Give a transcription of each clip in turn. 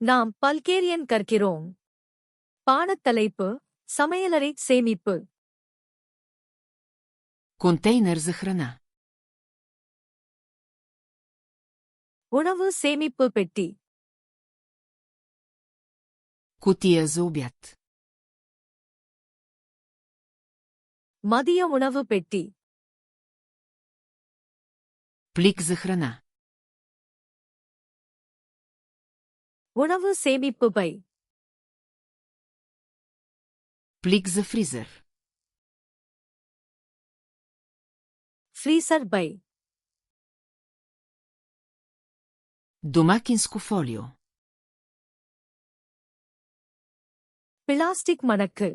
நாம் பல்கேரியன் கற்கிறோம். பாடத்தலைப்பு சமையலறை சேமிப்பு. Контейнер за храна. உணவு சேமிப்பு பெட்டி. Кутия за обяд. மதிய உணவு பெட்டி. Плик за храна. உணவு சேமிப்பு பை. Плик за фризер. Freezer by. Домакинско фолио. பிளாஸ்டிக் மடக்கு.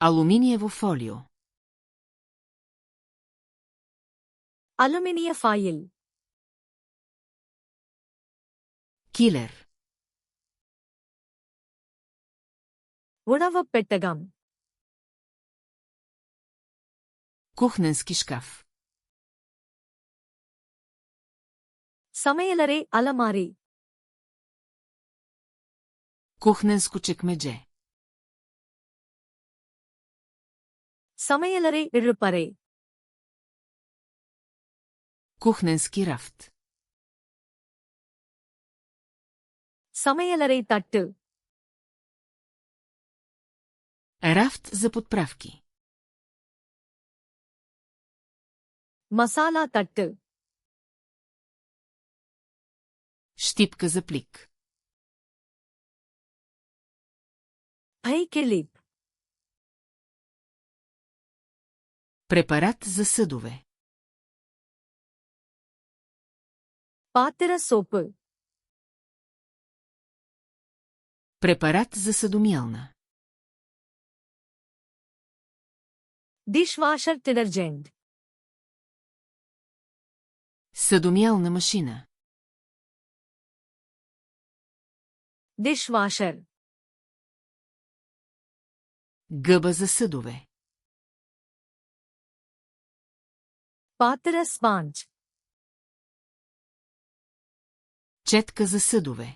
Алуминиево фолио. அலுமினிய ஃபாயில். Килер. உணவுப் பெட்டகம். Кухненски шкаф. சமையலறை அலமாரி. Кухненско чекмедже. சமையலறை இழுப்பறை. Кухненски рафт. சமையலறை தட்டு. Рафт за подправки. மசாலா தட்டு. Щипка за плик. பை கிளிப். Препарат за съдове. பாத்திர சோப்பு. Препарат за съдомиялна. Dishwasher detergent. Съдомиялна машина. டிஷ்வாஷர். Гъба за съдове. பாத்திர ஸ்பாஞ்ச். Четка за съдове.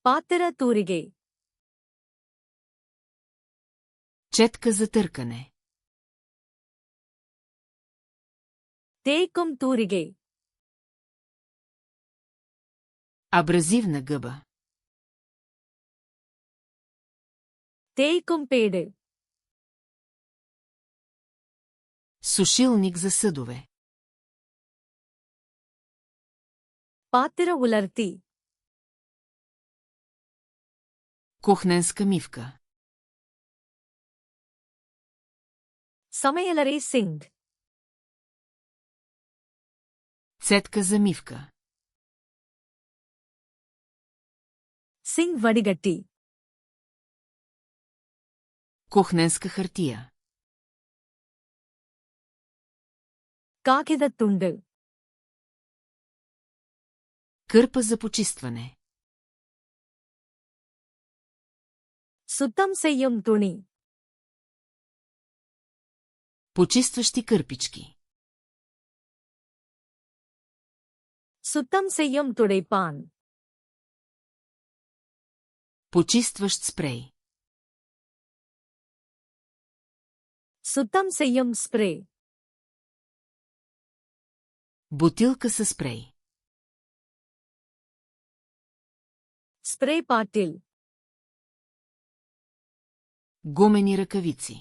பாத்திர தூரிகை. Четка за търкане. தேய்க்கும் தூரிகை. Абразивна гъба. தேய்க்கும் பேடு. Сушилник за съдове. பாத்திர உலர்த்தி. Кухненска мивка. சமையலறை சிங்க். Цетка за мивка. சிங்க் வடிகட்டி. Кухненска хартия. காகிதத் துண்டு. Кърпа за почистване. சுத்தம் செய்யும் துணி. Почистващи кърпички. சுத்தம் செய்யும் துடைப்பான். Почистващ спрей. சுத்தம் செய்யும் ஸ்ப்ரே. Бутилка със спрей. Spray bottle. Гумени ръкавици.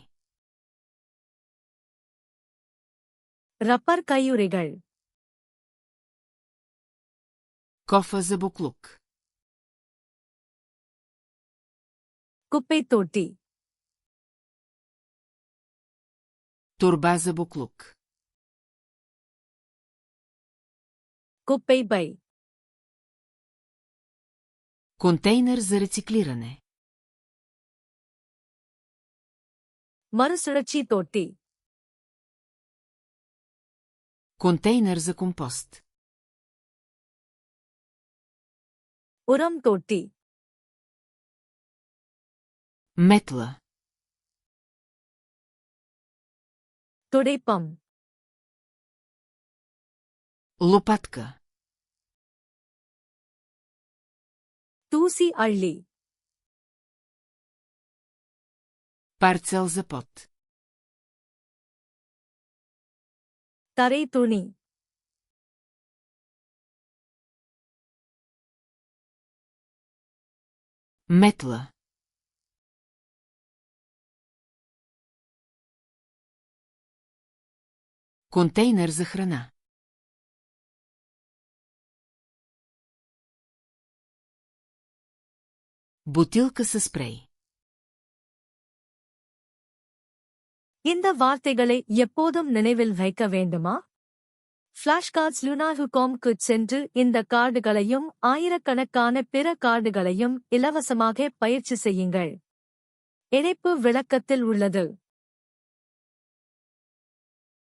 ரப்பர் கையுறைகள். Кофа за буклук. குப்பைத் தொட்டி. Торба за буклук. குப்பை பை. Контейнер за рециклиране. மறுசுழற்சி தொட்டி. Контейнер за компост. உரம் தொட்டி. Метла. துடைப்பம். Лопатка. தூசி அள்ளி. Парцел за пот. தரை துணி. Метла. Контейнер за храна. Бутилка със спрей. இந்த வார்த்தைகளை எப்போதும் நினைவில் வைக்க வேண்டுமா? ஃபிளாஷ்கார்ட்ஸ் லுனாஹுகாம்க்கு சென்று இந்த கார்டுகளையும் ஆயிரக்கணக்கான பிற கார்டுகளையும் இலவசமாக பயிற்சி செய்யுங்கள். இணைப்பு விளக்கத்தில் உள்ளது.